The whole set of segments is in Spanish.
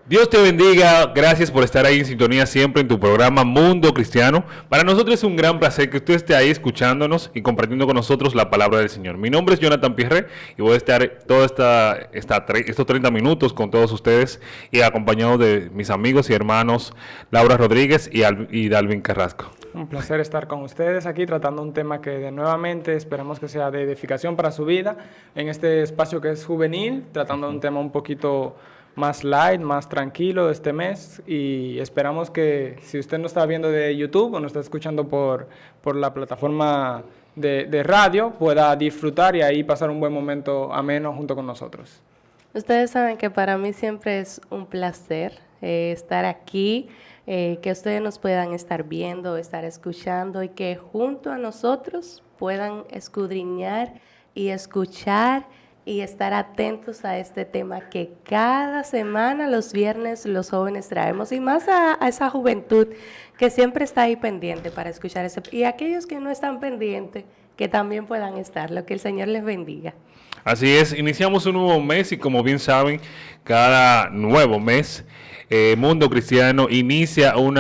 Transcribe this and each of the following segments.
Dios te bendiga, gracias por estar ahí en sintonía siempre en tu programa Mundo Cristiano. Para nosotros es un gran placer que usted esté ahí escuchándonos y compartiendo con nosotros la palabra del Señor. Mi nombre es Jonathan Pierre y voy a estar estos 30 minutos con todos ustedes y acompañado de mis amigos y hermanos Laura Rodríguez y Dalvin Carrasco. Un placer estar con ustedes aquí tratando un tema que nuevamente esperamos que sea de edificación para su vida en este espacio que es juvenil, tratando de un tema un poquito más light, más tranquilo este mes, y esperamos que si usted nos está viendo de YouTube o nos está escuchando por la plataforma de radio, pueda disfrutar y ahí pasar un buen momento ameno junto con nosotros. Ustedes saben que para mí siempre es un placer estar aquí, que ustedes nos puedan estar viendo, estar escuchando y que junto a nosotros puedan escudriñar y escuchar y estar atentos a este tema que cada semana, los viernes, los jóvenes traemos, y más a esa juventud que siempre está ahí pendiente para escuchar eso, y aquellos que no están pendientes, que también puedan estar. Lo que el Señor les bendiga. Así es, iniciamos un nuevo mes y como bien saben, cada nuevo mes, Mundo Cristiano inicia un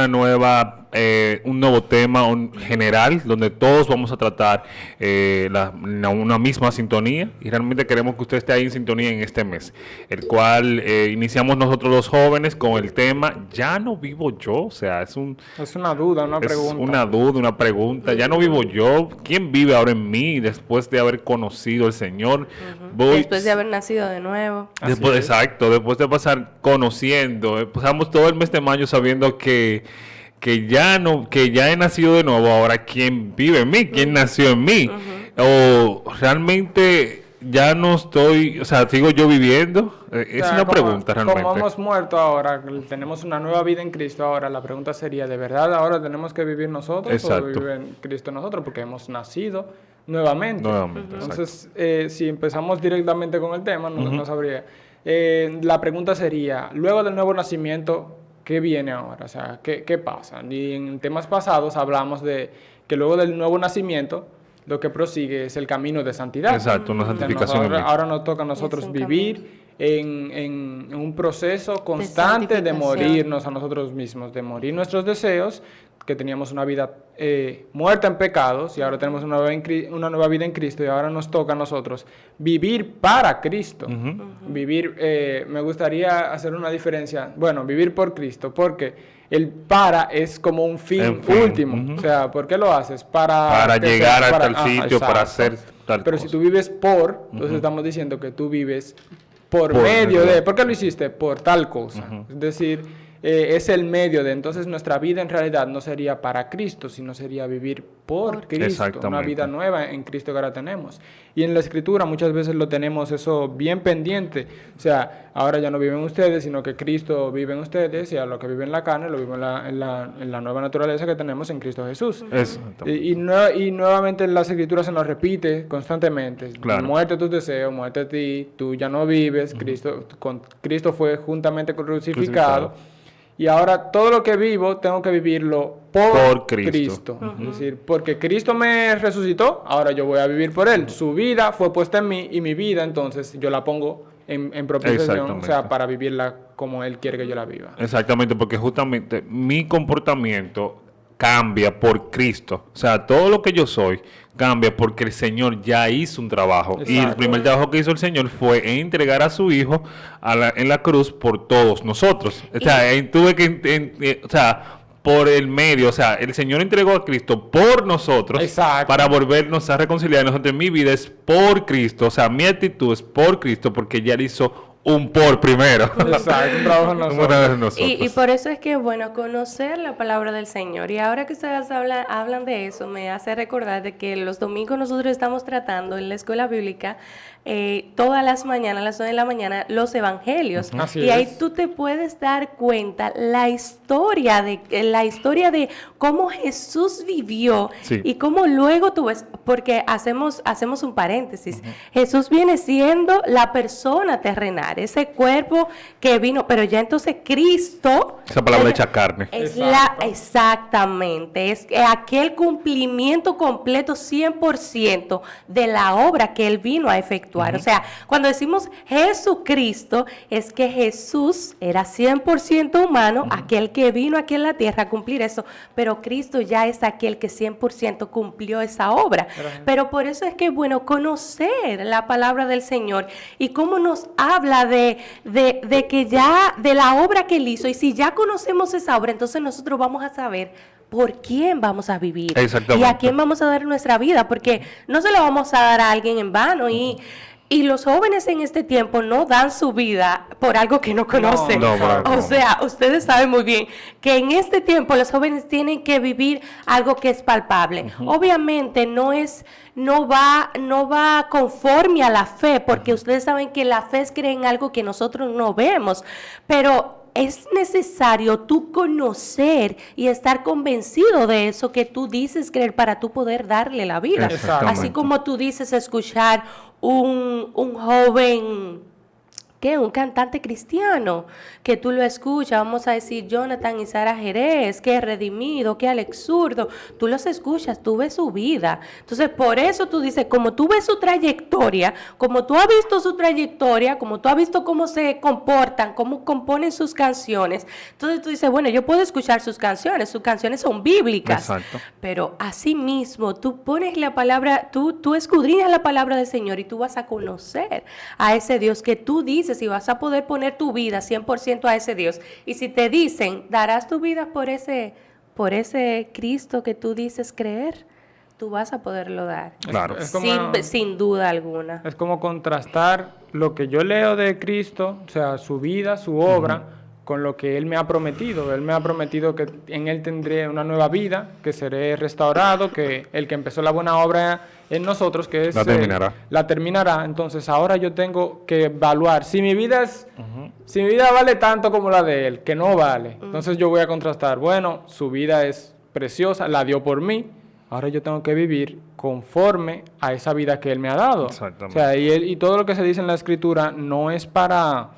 nuevo tema general donde todos vamos a tratar una misma sintonía, y realmente queremos que usted esté ahí en sintonía en este mes, el cual iniciamos nosotros los jóvenes con el tema "Ya no vivo yo", o sea, es una duda, una pregunta. Una duda, una pregunta. ¿Ya no vivo yo? ¿Quién vive ahora en mí después de haber conocido al Señor? Después de haber nacido de nuevo. Exacto, después de pasar conociendo, pasamos todo el mes de mayo sabiendo que ya he nacido de nuevo. Ahora, ¿quién vive en mí? ¿Quién nació en mí? O realmente ya no estoy, o sea, sigo yo viviendo. Es una pregunta realmente. Como hemos muerto ahora, tenemos una nueva vida en Cristo. Ahora la pregunta sería, ¿de verdad ahora tenemos que vivir nosotros? Exacto. ¿O vivir en Cristo nosotros? Porque hemos nacido nuevamente. Entonces, si empezamos directamente con el tema, no sabría. La pregunta sería, luego del nuevo nacimiento, ¿qué viene ahora? O sea, ¿qué pasa? Y en temas pasados hablamos de que luego del nuevo nacimiento, lo que prosigue es el camino de santidad. Exacto, una santificación. Ahora nos toca a nosotros vivir en un proceso constante de morirnos a nosotros mismos, de morir nuestros deseos, que teníamos una vida muerta en pecados, y ahora tenemos una nueva vida en Cristo, y ahora nos toca a nosotros vivir para Cristo. Vivir, me gustaría hacer una diferencia, vivir por Cristo, porque el para es como un fin último. O sea, ¿por qué lo haces? Para llegar a tal sitio, para hacer tal Pero cosa. si tú vives entonces estamos diciendo que tú vives por medio de... ¿Por qué lo hiciste? Por tal cosa. Es decir, es el medio de... Entonces nuestra vida en realidad no sería para Cristo, sino sería vivir por Cristo. Una vida nueva en Cristo que ahora tenemos. Y en la Escritura muchas veces lo tenemos eso bien pendiente. O sea, ahora ya no viven ustedes, sino que Cristo vive en ustedes, y a lo que vive en la carne lo vive en la nueva naturaleza que tenemos en Cristo Jesús. Y nuevamente en las Escrituras se nos repite constantemente. Claro. Muerte tus deseos, muerte a ti, tú ya no vives, Cristo fue juntamente crucificado. Y ahora todo lo que vivo tengo que vivirlo por Cristo. Es decir, porque Cristo me resucitó, ahora yo voy a vivir por Él. Su vida fue puesta en mí, y mi vida entonces yo la pongo en propiciación, o sea, para vivirla como Él quiere que yo la viva. Exactamente, porque justamente mi comportamiento cambia por Cristo. O sea, todo lo que yo soy cambia porque el Señor ya hizo un trabajo. Exacto. Y el primer trabajo que hizo el Señor fue entregar a su Hijo en la cruz por todos nosotros. O sea, por el medio, o sea, el Señor entregó a Cristo por nosotros. Exacto. Para volvernos a reconciliarnos. Entonces mi vida es por Cristo, o sea, mi actitud es por Cristo, porque ya Él hizo un por primero. Exacto, un trabajo en nosotros. Y por eso es que es bueno conocer la palabra del Señor. Y ahora que ustedes hablan de eso, me hace recordar de que los domingos nosotros estamos tratando en la escuela bíblica todas las mañanas, a las 9 de la mañana, los evangelios. Y ahí tú te puedes dar cuenta la historia de cómo Jesús vivió, y cómo luego tú ves, porque hacemos un paréntesis. Jesús viene siendo la persona terrenal. carnar, ese cuerpo que vino, pero ya entonces Cristo... Esa palabra hecha carne. Es exactamente, es aquel cumplimiento completo 100% de la obra que Él vino a efectuar. O sea, cuando decimos Jesucristo, es que Jesús era 100% humano, aquel que vino aquí en la tierra a cumplir eso, pero Cristo ya es aquel que 100% cumplió esa obra. Pero por eso es que es bueno conocer la palabra del Señor y cómo nos habla de que ya, de la obra que Él hizo, y si ya conocemos esa obra, entonces nosotros vamos a saber por quién vamos a vivir y a quién vamos a dar nuestra vida, porque no se lo vamos a dar a alguien en vano. Y los jóvenes en este tiempo no dan su vida por algo que no conocen. O sea, ustedes saben muy bien que en este tiempo los jóvenes tienen que vivir algo que es palpable. Obviamente no va conforme a la fe, porque ustedes saben que la fe es creer en algo que nosotros no vemos, pero es necesario tú conocer y estar convencido de eso que tú dices creer para tú poder darle la vida. Así como tú dices escuchar un joven, ¿qué? Un cantante cristiano, que tú lo escuchas, vamos a decir Jonathan y Sara Jerez, que es redimido, que Alex Zurdo, tú los escuchas, tú ves su vida. Entonces, por eso tú dices, como tú ves su trayectoria, como tú has visto su trayectoria, como tú has visto cómo se comportan, cómo componen sus canciones, entonces tú dices, bueno, yo puedo escuchar sus canciones son bíblicas. Exacto. Pero asimismo, tú pones la palabra, tú escudriñas la palabra del Señor y tú vas a conocer a ese Dios que tú dices, y vas a poder poner tu vida 100% a ese Dios. Y si te dicen, darás tu vida por ese Cristo que tú dices creer, tú vas a poderlo dar. Claro. Sin duda alguna. Es como contrastar lo que yo leo de Cristo, o sea, su vida, su obra, con lo que Él me ha prometido. Él me ha prometido que en Él tendré una nueva vida, que seré restaurado, que el que empezó la buena obra en nosotros, que es... La terminará. Entonces ahora yo tengo que evaluar si mi vida vale tanto como la de Él, que no vale. Entonces yo voy a contrastar, bueno, su vida es preciosa, la dio por mí, ahora yo tengo que vivir conforme a esa vida que Él me ha dado. Exactamente. O sea, y todo lo que se dice en la Escritura no es para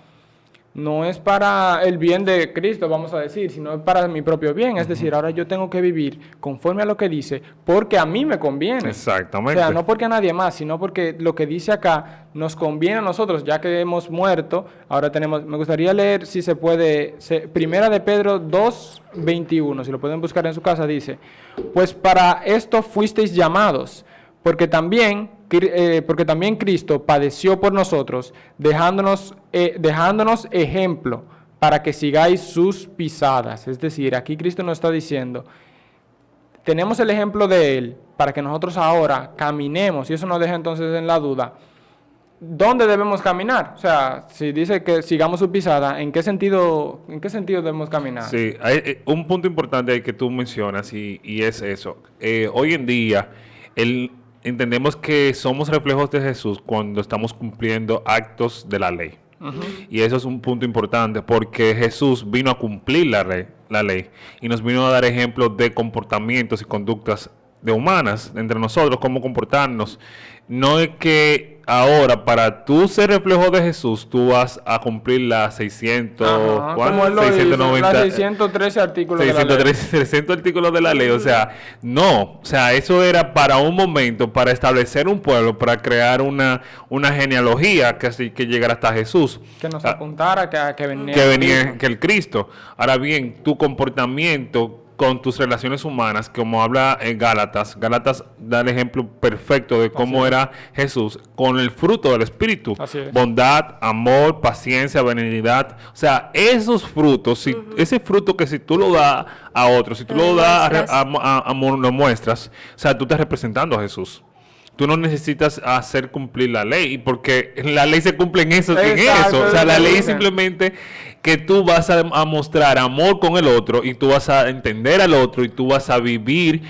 el bien de Cristo, vamos a decir, sino para mi propio bien. Es decir, ahora yo tengo que vivir conforme a lo que dice, porque a mí me conviene. Exactamente. O sea, no porque a nadie más, sino porque lo que dice acá nos conviene a nosotros, ya que hemos muerto. Ahora me gustaría leer, si se puede, Primera de Pedro 2:21, si lo pueden buscar en su casa, dice, pues para esto fuisteis llamados, porque también Cristo padeció por nosotros, dejándonos ejemplo para que sigáis sus pisadas. Es decir, aquí Cristo nos está diciendo, tenemos el ejemplo de Él para que nosotros ahora caminemos, y eso nos deja entonces en la duda, ¿dónde debemos caminar? O sea, si dice que sigamos su pisada, ¿en qué sentido debemos caminar? Sí, hay un punto importante ahí que tú mencionas y es eso. Hoy en día, entendemos que somos reflejos de Jesús cuando estamos cumpliendo actos de la ley. Y eso es un punto importante porque Jesús vino a cumplir la ley y nos vino a dar ejemplos de comportamientos y conductas de humanas entre nosotros, cómo comportarnos. No es que ahora para tú ser reflejo de Jesús tú vas a cumplir las 613 artículos de la ley. 600 artículos de la ley, o sea, no, o sea, eso era para un momento, para establecer un pueblo, para crear una genealogía que llegara hasta Jesús. Que nos apuntara que venía el Cristo. Ahora bien, tu comportamiento con tus relaciones humanas, como habla en Gálatas da el ejemplo perfecto de cómo era Jesús, con el fruto del Espíritu, bondad, amor, paciencia, benignidad, o sea, esos frutos, ese fruto que si tú lo das a otros, si tú lo das lo muestras, o sea, tú estás representando a Jesús. Tú no necesitas hacer cumplir la ley, porque la ley se cumple en eso. O sea, la ley es simplemente que tú vas a mostrar amor con el otro y tú vas a entender al otro y tú vas a vivir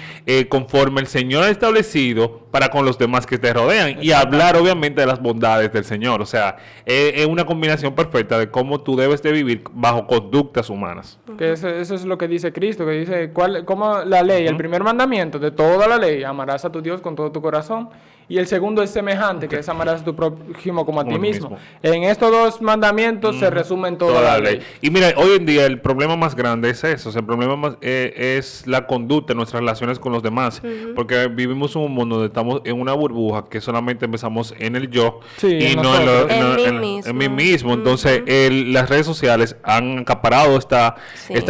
conforme el Señor ha establecido para con los demás que te rodean y hablar obviamente de las bondades del Señor. O sea, es una combinación perfecta de cómo tú debes de vivir bajo conductas humanas. Que eso es lo que dice Cristo, que dice cómo la ley, el primer mandamiento de toda la ley, amarás a tu Dios con todo tu corazón Y el segundo es semejante, que es amarás a tu prójimo como a ti Como a ti mismo. mismo. En estos dos mandamientos se resumen toda la ley. Y mira, hoy en día el problema más grande es eso. O sea, el problema más, es la conducta en nuestras relaciones con los demás. Porque vivimos en un mundo donde estamos en una burbuja que solamente empezamos en el yo Sí, y en no en, nosotros. en mí mismo. Entonces, las redes sociales han acaparado esta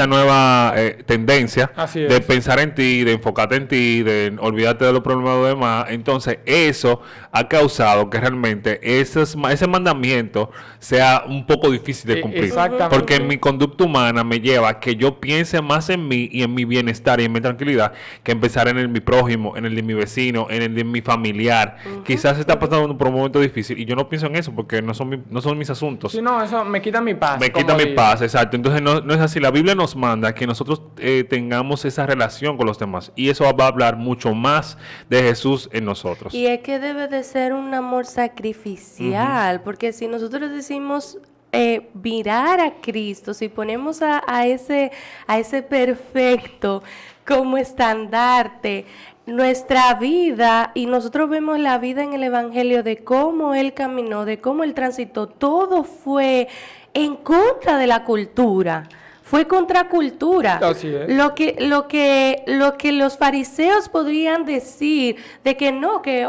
nueva tendencia Así de es. pensar en ti, de enfocarte en ti, de olvidarte de los problemas de los demás. Entonces, eso ha causado que realmente ese mandamiento sea un poco difícil de cumplir. Exactamente. Porque mi conducta humana me lleva a que yo piense más en mí y en mi bienestar y en mi tranquilidad que en pensar en el de mi prójimo, en el de mi vecino, en el de mi familiar. Quizás está pasando por un momento difícil y yo no pienso en eso porque no son mis asuntos. Si no, eso me quita mi paz. Me como quita mi digo. paz, exacto. Entonces no es así. La Biblia nos manda que nosotros tengamos esa relación con los demás. Y eso va a hablar mucho más de Jesús en nosotros. Y es que debe de ser un amor sacrificial, porque si nosotros decimos mirar a Cristo, si ponemos a ese perfecto como estandarte, nuestra vida, y nosotros vemos la vida en el Evangelio de cómo Él caminó, de cómo Él transitó, todo fue en contra de la cultura. Fue contracultura. Así es. Lo que los fariseos podrían decir de que no, que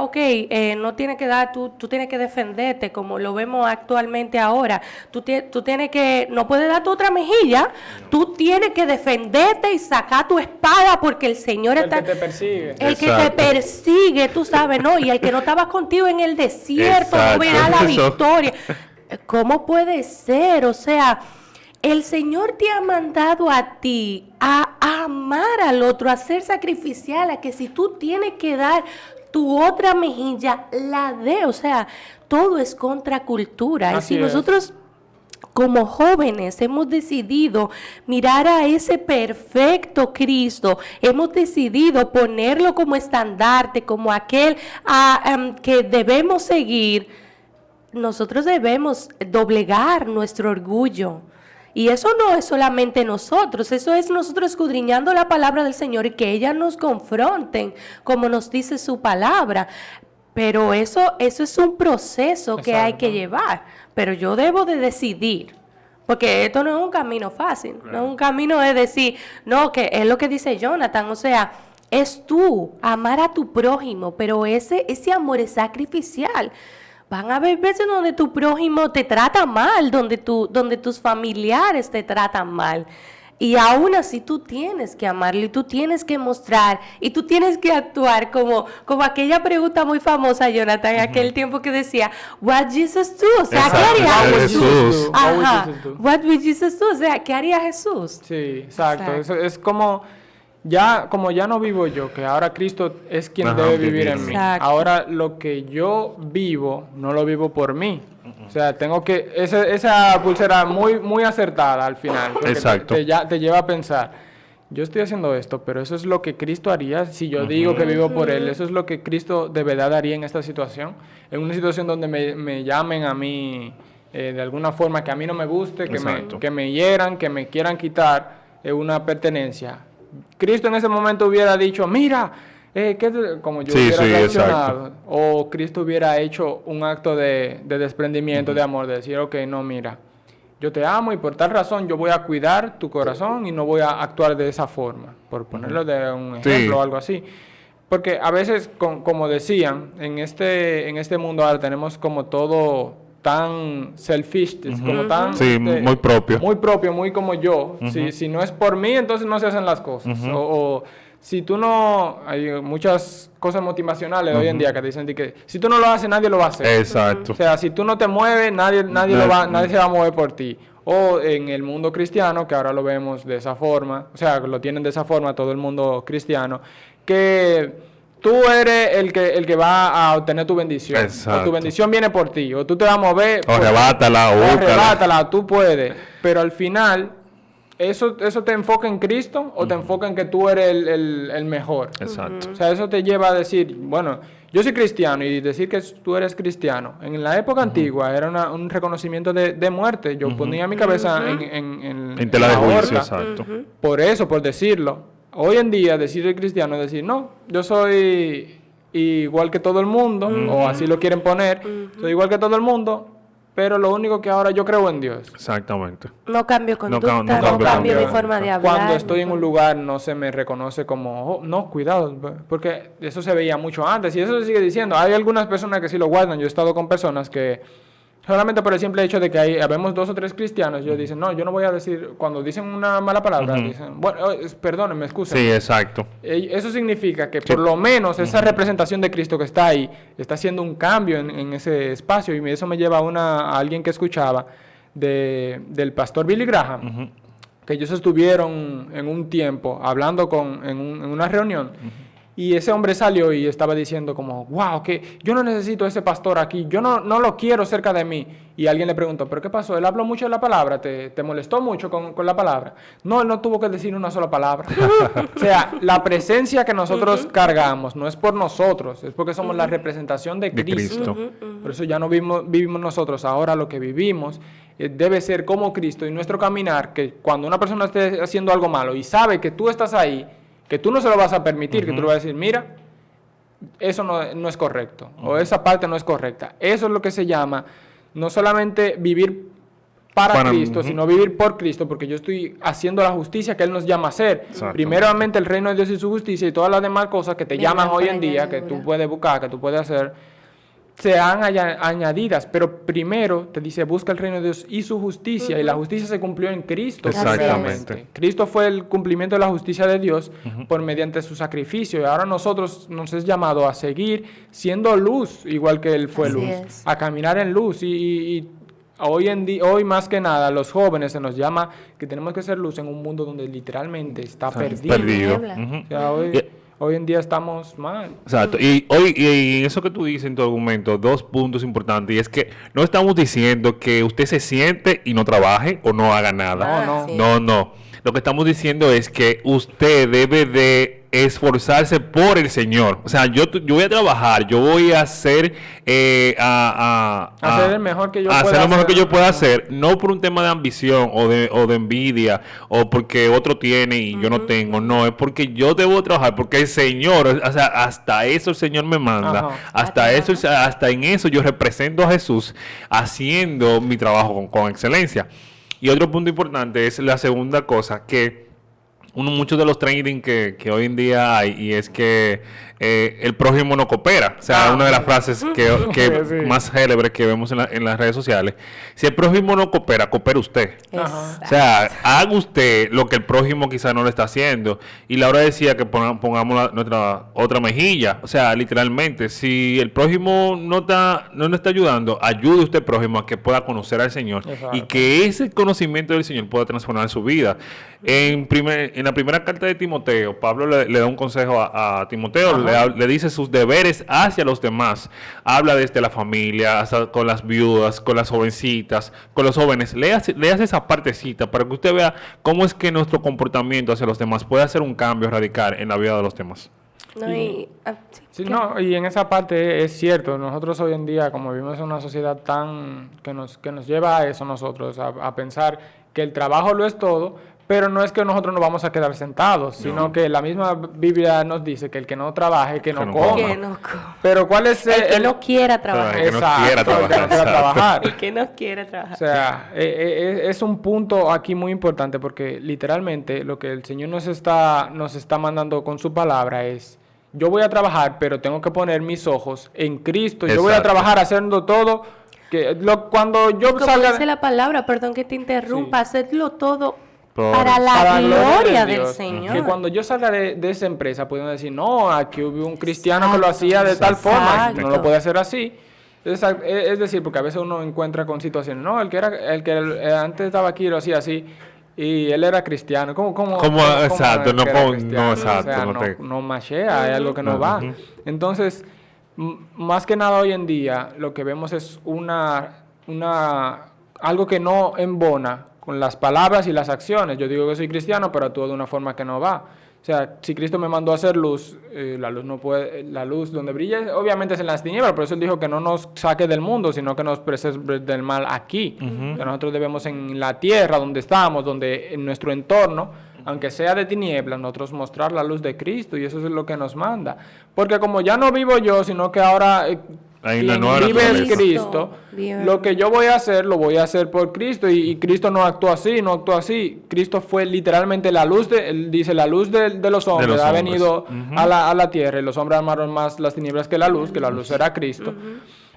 no tienes que dar, tú tienes que defenderte, como lo vemos actualmente ahora. Tú tienes que, no puedes dar tu otra mejilla, tú tienes que defenderte y sacar tu espada porque el Señor El que te persigue. el que te Exacto. persigue, tú sabes, ¿no? Y el que no estaba contigo en el desierto, no Exacto. verá la Eso. victoria. ¿Cómo puede ser? O sea, el Señor te ha mandado a ti a amar al otro, a ser sacrificial, a que si tú tienes que dar tu otra mejilla, la dé. O sea, todo es contracultura. Así Y si es. nosotros como jóvenes hemos decidido mirar a ese perfecto Cristo, hemos decidido ponerlo como estandarte, como aquel que debemos seguir, nosotros debemos doblegar nuestro orgullo. Y eso no es solamente nosotros, eso es nosotros escudriñando la palabra del Señor y que ellas nos confronten, como nos dice su palabra. Pero eso es un proceso que hay que llevar. Pero yo debo de decidir, porque esto no es un camino fácil, no es un camino de decir, no, que es lo que dice Jonathan, o sea, es tú, amar a tu prójimo, pero ese amor es sacrificial. Van a haber veces donde tu prójimo te trata mal, donde tus familiares te tratan mal. Y aún así tú tienes que amarlo y tú tienes que mostrar y tú tienes que actuar como aquella pregunta muy famosa, Jonathan, en aquel tiempo que decía, what Jesus do? O sea, ¿qué Exacto, haría de Jesús? Jesús. Ajá, What would Jesus do? what would Jesus do? O sea, ¿qué haría Jesús? Sí, exacto. Exacto. Eso es como ya no vivo yo, que ahora Cristo es quien Ajá, debe vivir en mí. Exacto. Ahora lo que yo vivo, no lo vivo por mí. O sea, tengo que... Esa pulsera muy acertada al final. Porque Exacto. te lleva a pensar, yo estoy haciendo esto, pero eso es lo que Cristo haría si yo digo que vivo por Él. Eso es lo que Cristo de verdad haría en esta situación. En una situación donde me llamen a mí de alguna forma que a mí no me guste, Exacto. que me hieran, que me quieran quitar una pertenencia. Cristo en ese momento hubiera dicho, mira, como yo Sí, hubiera sí, reaccionado. exacto. O Cristo hubiera hecho un acto de desprendimiento, de amor, de decir, ok, no, mira, yo te amo y por tal razón yo voy a cuidar tu corazón y no voy a actuar de esa forma, por ponerlo de un ejemplo o algo así. Porque a veces, como decían, en este mundo ahora tenemos como todo tan selfish, como tan... Sí, muy propio. Muy propio, muy como yo. Si no es por mí, entonces no se hacen las cosas. O si tú no... Hay muchas cosas motivacionales hoy en día que dicen de que si tú no lo haces, nadie lo va a hacer. Exacto. O sea, si tú no te mueves, nadie se va a mover por ti. O en el mundo cristiano, que ahora lo vemos de esa forma, o sea, lo tienen de esa forma todo el mundo cristiano, que tú eres el que va a obtener tu bendición. Exacto. O tu bendición viene por ti. O tú te vas a mover. O arrebátala, o búscala. Arrebátala, tú puedes. Pero al final, ¿eso te enfoca en Cristo o te enfoca en que tú eres el mejor? Exacto. O sea, eso te lleva a decir, bueno, yo soy cristiano y decir que tú eres cristiano. En la época antigua era un reconocimiento de muerte. Yo ponía mi cabeza En tela de la juicio, horca. exacto. Por eso, por decirlo. Hoy en día, decir soy cristiano es decir, no, yo soy igual que todo el mundo, o así lo quieren poner, soy igual que todo el mundo, pero lo único que ahora yo creo en Dios. Exactamente. No cambio conducta, no cambio cambio mi conducta. forma de hablar. Cuando estoy en no un lugar no se me reconoce como, oh, no, cuidado, porque eso se veía mucho antes y eso se sigue diciendo. Hay algunas personas que sí lo guardan. Yo he estado con personas que solamente por el simple hecho de que habemos 2 o 3 cristianos, ellos dicen, no, yo no voy a decir, cuando dicen una mala palabra, dicen, bueno, perdónenme, excusen. Sí, exacto. Eso significa que por lo menos esa representación de Cristo que está ahí está haciendo un cambio en ese espacio y eso me lleva a alguien que escuchaba del pastor Billy Graham, que ellos estuvieron en un tiempo hablando en una reunión. Y ese hombre salió y estaba diciendo como, wow, que yo no necesito ese pastor aquí, yo no lo quiero cerca de mí. Y alguien le preguntó, ¿pero qué pasó? Él habló mucho de la palabra, ¿te molestó mucho con la palabra? No, él no tuvo que decir una sola palabra. O sea, la presencia que nosotros cargamos no es por nosotros, es porque somos la representación de Cristo. Por eso ya no vivimos nosotros, ahora lo que vivimos debe ser como Cristo y nuestro caminar, que cuando una persona esté haciendo algo malo y sabe que tú estás ahí, que tú no se lo vas a permitir, que tú le vas a decir, mira, eso no es correcto, o esa parte no es correcta. Eso es lo que se llama, no solamente vivir para Cristo, sino vivir por Cristo, porque yo estoy haciendo la justicia que Él nos llama a hacer. Primeramente el reino de Dios y su justicia y todas las demás cosas que te llaman hoy en día, que tú puedes buscar, que tú puedes hacer, sean añadidas, pero primero te dice busca el reino de Dios y su justicia, y la justicia se cumplió en Cristo. Exactamente. Cristo fue el cumplimiento de la justicia de Dios por mediante su sacrificio, y ahora nosotros nos es llamado a seguir siendo luz, igual que Él fue Así luz, es. a caminar en luz, y hoy más que nada los jóvenes se nos llama que tenemos que ser luz en un mundo donde literalmente está perdido. Niebla. O sea, hoy en día estamos mal. Exacto. Y eso que tú dices en tu argumento, 2 puntos importantes. Y es que no estamos diciendo que usted se siente y no trabaje o no haga nada. No. Sí. No. Lo que estamos diciendo es que usted debe de esforzarse por el Señor. O sea, yo voy a trabajar, yo voy a hacer Hacer el mejor que yo pueda hacer lo mejor hacer. que yo pueda hacer, no por un tema de ambición o de envidia o porque otro tiene y yo no tengo, no, es porque yo debo trabajar, porque el Señor, o sea, hasta eso el Señor me manda, hasta en eso yo represento a Jesús haciendo mi trabajo con excelencia. Y otro punto importante es la segunda cosa, que muchos de los trading que hoy en día hay, y es que el prójimo no coopera. O sea, una de las frases que Sí. más célebres que vemos en las redes sociales. Si el prójimo no coopera, coopera usted. Exacto. O sea, haga usted lo que el prójimo quizá no le está haciendo. Y Laura decía que pongamos nuestra otra mejilla. O sea, literalmente, si el prójimo no le está ayudando, ayude usted prójimo a que pueda conocer al Señor. Exacto. Y que ese conocimiento del Señor pueda transformar su vida. En la primera carta de Timoteo, Pablo le da un consejo a Timoteo, le dice sus deberes hacia los demás. Habla desde la familia, hasta con las viudas, con las jovencitas, con los jóvenes. Le hace esa partecita para que usted vea cómo es que nuestro comportamiento hacia los demás puede hacer un cambio radical en la vida de los demás. No, Sí, y en esa parte es cierto. Nosotros hoy en día, como vivimos en una sociedad que nos lleva a eso nosotros, a pensar que el trabajo lo es todo, pero no es que nosotros nos vamos a quedar sentados, sino que la misma Biblia nos dice que el que no trabaje, que no coma. Que no co- Pero ¿cuál es el que no quiera trabajar. El que no Exacto, quiera el que no trabajar, quiera exacto. trabajar. El que no quiera trabajar. O sea, es un punto aquí muy importante porque literalmente lo que el Señor nos está mandando con su palabra es, yo voy a trabajar, pero tengo que poner mis ojos en Cristo. Yo voy a Exacto. trabajar haciendo todo. Cuando yo Como salga... dice la palabra, perdón que te interrumpa, hacedlo todo Por- para la para gloria de del Dios. Señor. Que cuando yo salga de esa empresa, pueden decir, no, aquí hubo un cristiano que lo hacía de tal forma, no lo puede hacer así. Es decir, porque a veces uno encuentra con situaciones, no, el que antes estaba aquí lo hacía así, y él era cristiano. Exacto, no que era pon- cristiano? no, exacto, O sea, no te- no machea, hay algo que no va. Ujú. Entonces, más que nada hoy en día, lo que vemos es algo que no embona con las palabras y las acciones. Yo digo que soy cristiano, pero actúo de una forma que no va. O sea, si Cristo me mandó a hacer luz, la luz no puede, la luz donde brilla, obviamente es en las tinieblas, por eso Él dijo que no nos saque del mundo, sino que nos preserve del mal aquí. Que nosotros debemos en la tierra donde estamos, donde en nuestro entorno, aunque sea de tinieblas, nosotros mostrar la luz de Cristo, y eso es lo que nos manda. Porque como ya no vivo yo, sino que ahora Hay una quien nueva vive es naturaleza. Cristo, Vive. lo que yo voy a hacer, lo voy a hacer por Cristo, y Cristo no actuó así, no actuó así. Cristo fue literalmente la luz, él dice, la luz de los hombres, los ha hombres. venido a la tierra, y los hombres amaron más las tinieblas que la luz era Cristo.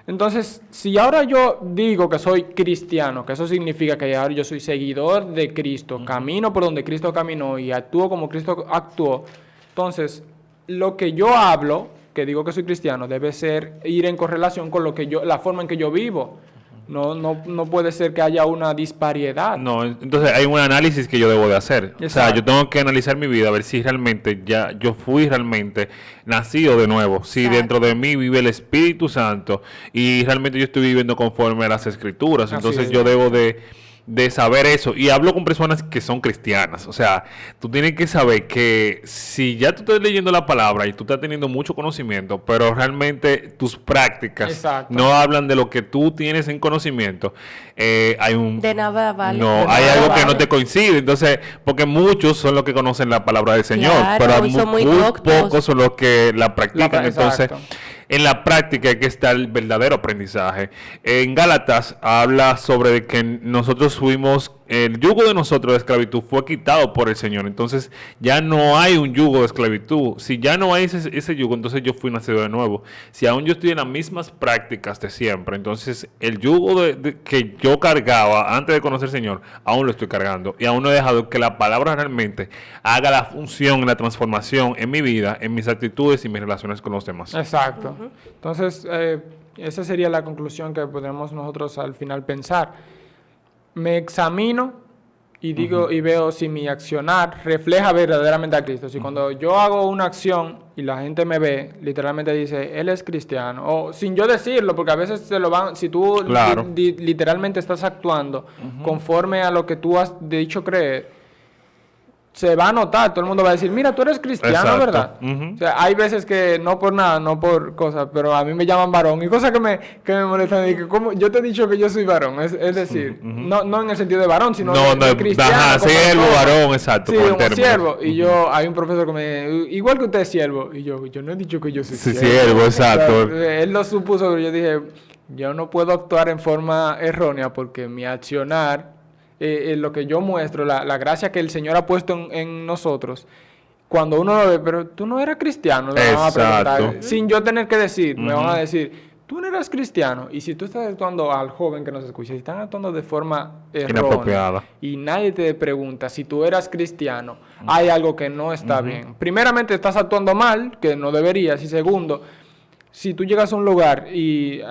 Entonces, si ahora yo digo que soy cristiano, que eso significa que ahora yo soy seguidor de Cristo, camino por donde Cristo caminó y actúo como Cristo actuó, entonces, lo que yo hablo, que digo que soy cristiano, debe ser ir en correlación con lo que la forma en que yo vivo. No puede ser que haya una disparidad. No, entonces hay un análisis que yo debo de hacer. O sea, yo tengo que analizar mi vida, a ver si realmente ya yo fui realmente nacido de nuevo. Si dentro de mí vive el Espíritu Santo y realmente yo estoy viviendo conforme a las Escrituras. Entonces yo debo de saber eso. Y hablo con personas que son cristianas. O sea, tú tienes que saber que si ya tú estás leyendo la palabra y tú estás teniendo mucho conocimiento, pero realmente tus prácticas no hablan de lo que tú tienes en conocimiento, hay un... De nada vale. No, De hay nada algo que vale. no te coincide. Entonces, porque muchos son los que conocen la palabra del Señor, Claro, pero y son muy muy doctos. pocos son los que la practican. Entonces, Exacto. en la práctica hay que estar el verdadero aprendizaje. En Gálatas habla sobre que nosotros fuimos, el yugo de nosotros de esclavitud fue quitado por el Señor. Entonces ya no hay un yugo de esclavitud. Si ya no hay ese yugo, entonces yo fui nacido de nuevo. Si aún yo estoy en las mismas prácticas de siempre, entonces el yugo que yo cargaba antes de conocer al Señor, aún lo estoy cargando. Y aún no he dejado que la palabra realmente haga la función, la transformación en mi vida, en mis actitudes y mis relaciones con los demás. Exacto. Entonces, esa sería la conclusión que podemos nosotros al final pensar. Me examino y digo y veo si mi accionar refleja verdaderamente a Cristo. Si cuando yo hago una acción y la gente me ve, literalmente dice, él es cristiano, o sin yo decirlo, porque a veces se lo van, si tú Claro. literalmente estás actuando conforme a lo que tú has dicho creer, se va a notar, todo el mundo va a decir, mira, tú eres cristiano, Exacto. ¿verdad? O sea, hay veces que no por nada, no por cosas, pero a mí me llaman varón y cosas que me molestan. Y que como yo te he dicho que yo soy varón, es decir, no en el sentido de varón, sino de cristiano. Ajá, como siervo, persona. varón, exacto. Sí, con el como término. siervo. Y hay un profesor que me igual que usted es siervo. Y yo no he dicho que yo soy Sí, siervo. siervo, exacto. O sea, él lo supuso, pero yo dije, yo no puedo actuar en forma errónea porque mi accionar, lo que yo muestro, la gracia que el Señor ha puesto en nosotros, cuando uno lo ve, pero tú no eras cristiano, me van a preguntar, Exacto. sin yo tener que decir, me van a decir, tú no eras cristiano. Y si tú estás actuando al joven que nos escucha, si están actuando de forma errónea Inapropiada. y nadie te pregunta si tú eras cristiano, hay algo que no está bien. Primeramente, estás actuando mal, que no deberías. Y segundo, si tú llegas a un lugar y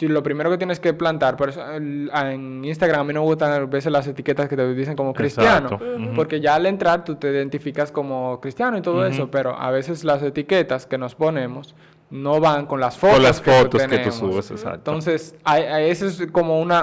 lo primero que tienes que plantar, por eso en Instagram a mí no me gustan a veces las etiquetas que te dicen como cristiano, Exacto. porque ya al entrar tú te identificas como cristiano y todo eso, pero a veces las etiquetas que nos ponemos no van con las fotos, Con las fotos que tú tenemos. subes, exacto. Entonces, esa es como una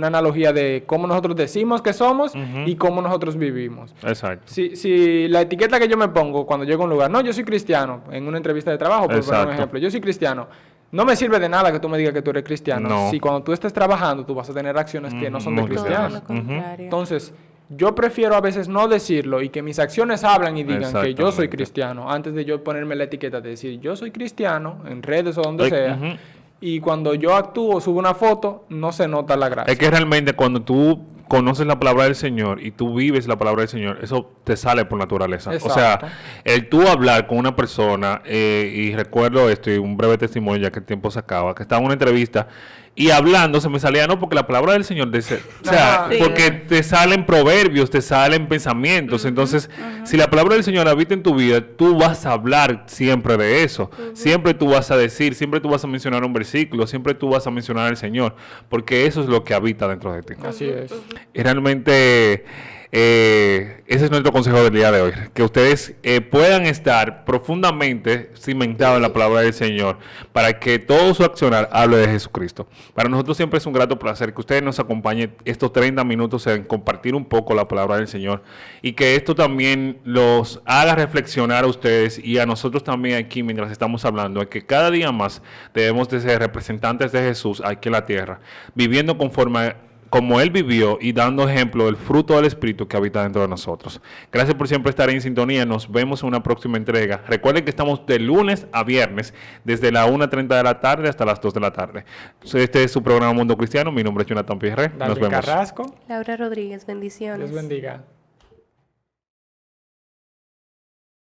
analogía de cómo nosotros decimos que somos y cómo nosotros vivimos. Exacto. Si la etiqueta que yo me pongo cuando llego a un lugar, no, yo soy cristiano, en una entrevista de trabajo, por poner un Exacto. ejemplo, yo soy cristiano, no me sirve de nada que tú me digas que tú eres cristiano. No. Si cuando tú estés trabajando, tú vas a tener acciones que no son de Muy Todo cristianos. lo contrario. Entonces, yo prefiero a veces no decirlo y que mis acciones hablan y digan que yo soy Exactamente. cristiano, antes de yo ponerme la etiqueta de decir yo soy cristiano, en redes o donde sea, y cuando yo actúo, subo una foto, no se nota la gracia. Es que realmente cuando tú conoces la palabra del Señor y tú vives la palabra del Señor, eso te sale por naturaleza. Exacto. O sea, el tú hablar con una persona, y recuerdo esto, y un breve testimonio ya que el tiempo se acaba, que estaba en una entrevista y hablando se me salía, no, porque la palabra del Señor dice, o sea, Ajá. Sí. porque te salen proverbios, te salen pensamientos. Entonces, si la palabra del Señor habita en tu vida, tú vas a hablar siempre de eso. Siempre tú vas a decir, siempre tú vas a mencionar un versículo, siempre tú vas a mencionar al Señor, porque eso es lo que habita dentro de ti. Así es. Y realmente ese es nuestro consejo del día de hoy, que ustedes puedan estar profundamente cimentados en la palabra del Señor para que todo su accionar hable de Jesucristo. Para nosotros siempre es un grato placer que ustedes nos acompañen estos 30 minutos en compartir un poco la palabra del Señor y que esto también los haga reflexionar a ustedes y a nosotros también aquí mientras estamos hablando, de que cada día más debemos de ser representantes de Jesús aquí en la tierra, viviendo conforme como Él vivió y dando ejemplo del fruto del Espíritu que habita dentro de nosotros. Gracias por siempre estar en sintonía. Nos vemos en una próxima entrega. Recuerden que estamos de lunes a viernes, desde la 1:30 de la tarde hasta las 2 de la tarde. Este es su programa Mundo Cristiano. Mi nombre es Jonathan Pierre. Nos vemos. Carrasco. Laura Rodríguez, bendiciones. Dios bendiga.